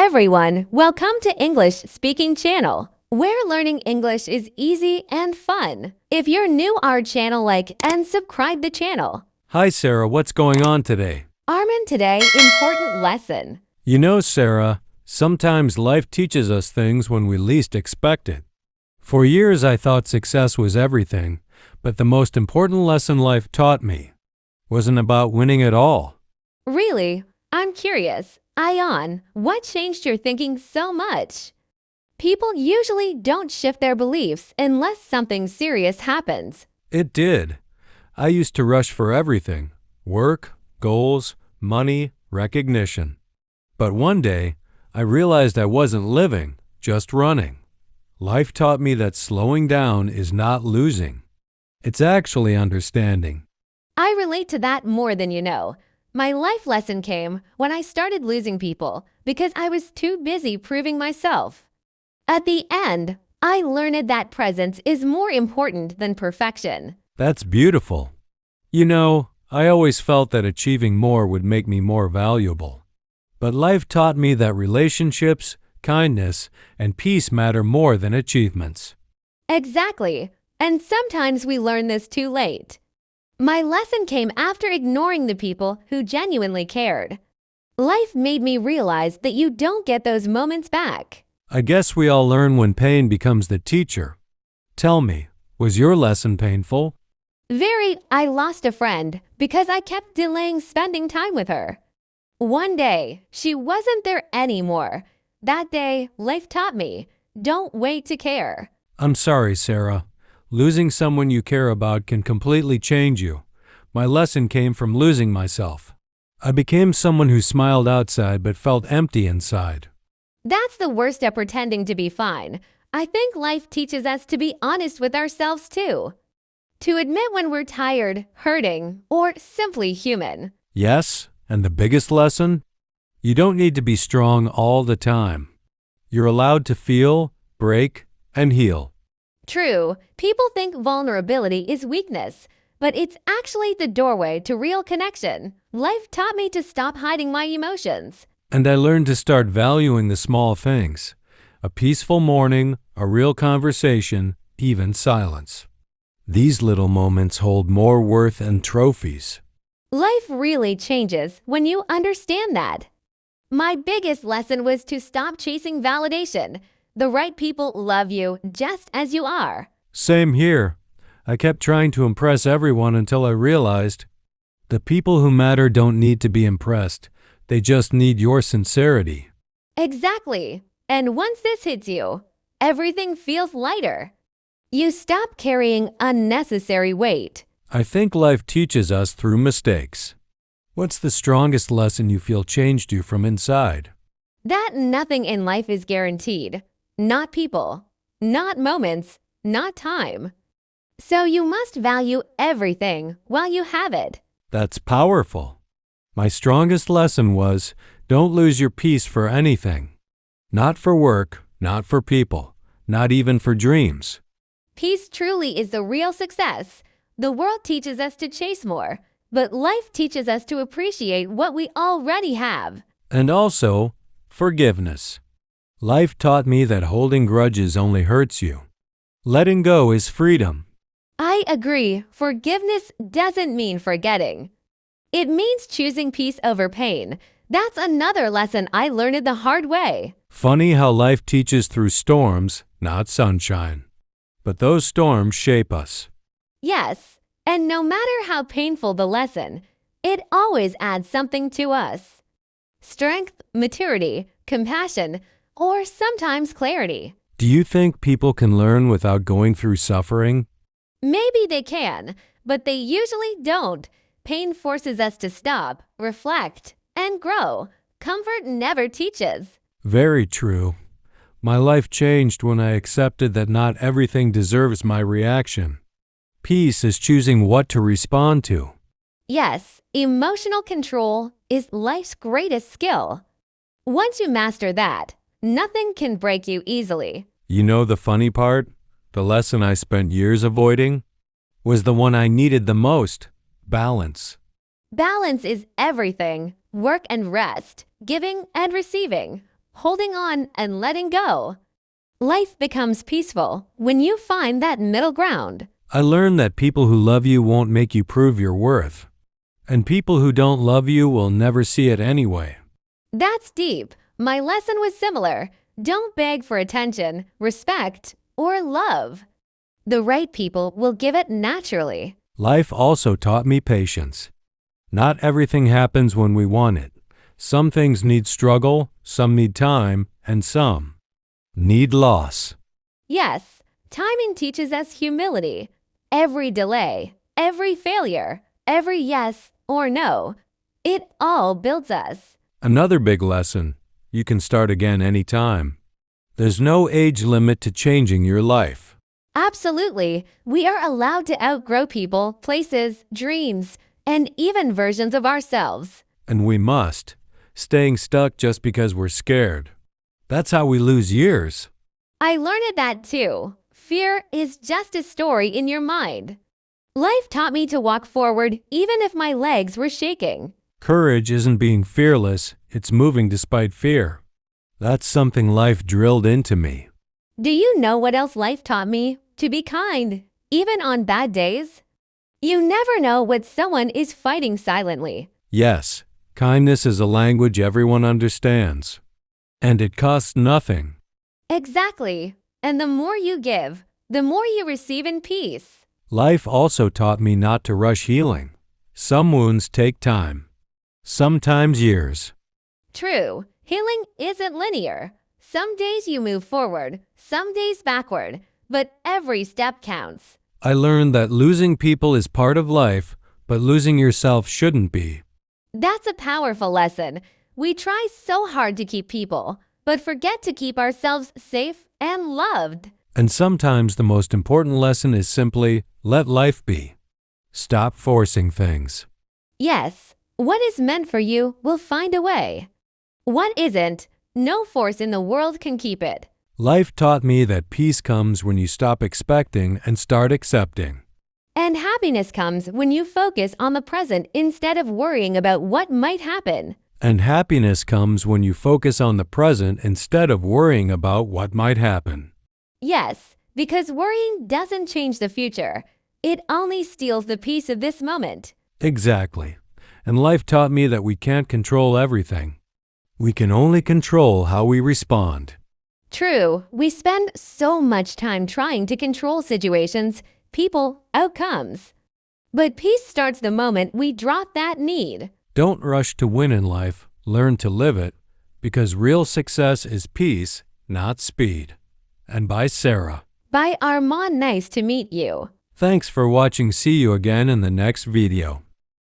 everyone, welcome to English Speaking Channel, where learning English is easy and fun. If you're new our channel, like and subscribe the channel. Hi Sarah, what's going on today? Armin, today, important lesson. You know, Sarah, sometimes life teaches us things when we least expect it. For years I thought success was everything, but the most important lesson life taught me wasn't about winning at all. Really? I'm curious. Ion, what changed your thinking so much? People usually don't shift their beliefs unless something serious happens. It did. I used to rush for everything: work, goals, money, recognition. But one day, I realized I wasn't living, just running. Life taught me that slowing down is not losing. It's actually understanding. I relate to that more than you know. My life lesson came when I started losing people because I was too busy proving myself. At the end, I learned that presence is more important than perfection. That's beautiful. You know, I always felt that achieving more would make me more valuable. But life taught me that relationships, kindness, and peace matter more than achievements. Exactly. And sometimes we learn this too late. My lesson came after ignoring the people who genuinely cared. Life made me realize that you don't get those moments back. I guess we all learn when pain becomes the teacher. Tell me, was your lesson painful? Very. I lost a friend because I kept delaying spending time with her. One day, she wasn't there anymore. That day, life taught me, don't wait to care. I'm sorry, Sarah. Losing someone you care about can completely change you. My lesson came from losing myself. I became someone who smiled outside but felt empty inside. That's the worst at pretending to be fine. I think life teaches us to be honest with ourselves too. To admit when we're tired, hurting, or simply human. Yes, and the biggest lesson? You don't need to be strong all the time. You're allowed to feel, break, and heal. True, people think vulnerability is weakness, but it's actually the doorway to real connection. Life taught me to stop hiding my emotions. And I learned to start valuing the small things: a peaceful morning, a real conversation, even silence. These little moments hold more worth than trophies. Life really changes when you understand that. My biggest lesson was to stop chasing validation. The right people love you just as you are. Same here. I kept trying to impress everyone until I realized the people who matter don't need to be impressed. They just need your sincerity. Exactly. And once this hits you, everything feels lighter. You stop carrying unnecessary weight. I think life teaches us through mistakes. What's the strongest lesson you feel changed you from inside? That nothing in life is guaranteed. Not people, not moments, not time. So you must value everything while you have it. That's powerful. My strongest lesson was, don't lose your peace for anything. Not for work, not for people, not even for dreams. Peace truly is the real success. The world teaches us to chase more, but life teaches us to appreciate what we already have. And also, forgiveness. Life taught me that holding grudges only hurts you. Letting go is freedom. I agree. Forgiveness doesn't mean forgetting. It means choosing peace over pain. That's another lesson I learned the hard way. Funny how life teaches through storms, not sunshine. But those storms shape us. Yes, and no matter how painful the lesson, it always adds something to us. Strength, maturity, compassion, or sometimes clarity. Do you think people can learn without going through suffering? Maybe they can, but they usually don't. Pain forces us to stop, reflect, and grow. Comfort never teaches. Very true. My life changed when I accepted that not everything deserves my reaction. Peace is choosing what to respond to. Yes, emotional control is life's greatest skill. Once you master that, nothing can break you easily. You know the funny part? The lesson I spent years avoiding was the one I needed the most: balance. Balance is everything. Work and rest, giving and receiving, holding on and letting go. Life becomes peaceful when you find that middle ground. I learned that people who love you won't make you prove your worth. And people who don't love you will never see it anyway. That's deep. My lesson was similar. Don't beg for attention, respect, or love. The right people will give it naturally. Life also taught me patience. Not everything happens when we want it. Some things need struggle, some need time, and some need loss. Yes, timing teaches us humility. Every delay, every failure, every yes or no, it all builds us. Another big lesson: you can start again anytime. There's no age limit to changing your life. Absolutely, we are allowed to outgrow people, places, dreams, and even versions of ourselves. And we must. Staying stuck just because we're scared, that's how we lose years. I learned that too. Fear is just a story in your mind. Life taught me to walk forward even if my legs were shaking. Courage isn't being fearless, it's moving despite fear. That's something life drilled into me. Do you know what else life taught me? To be kind, even on bad days. You never know what someone is fighting silently. Yes, kindness is a language everyone understands. And it costs nothing. Exactly. And the more you give, the more you receive in peace. Life also taught me not to rush healing. Some wounds take time, sometimes years. True, healing isn't linear. Some days you move forward, some days backward, but every step counts. I learned that losing people is part of life, but losing yourself shouldn't be. That's a powerful lesson. We try so hard to keep people, but forget to keep ourselves safe and loved. And sometimes the most important lesson is simply let life be. Stop forcing things. Yes, what is meant for you will find a way. What isn't, no force in the world can keep it. Life taught me that peace comes when you stop expecting and start accepting. And happiness comes when you focus on the present instead of worrying about what might happen. And happiness comes when you focus on the present instead of worrying about what might happen. Yes, because worrying doesn't change the future. It only steals the peace of this moment. Exactly. And life taught me that we can't control everything. We can only control how we respond. True, we spend so much time trying to control situations, people, outcomes. But peace starts the moment we drop that need. Don't rush to win in life, learn to live it, because real success is peace, not speed. And by Sarah. By Armand, nice to meet you. Thanks for watching. See you again in the next video.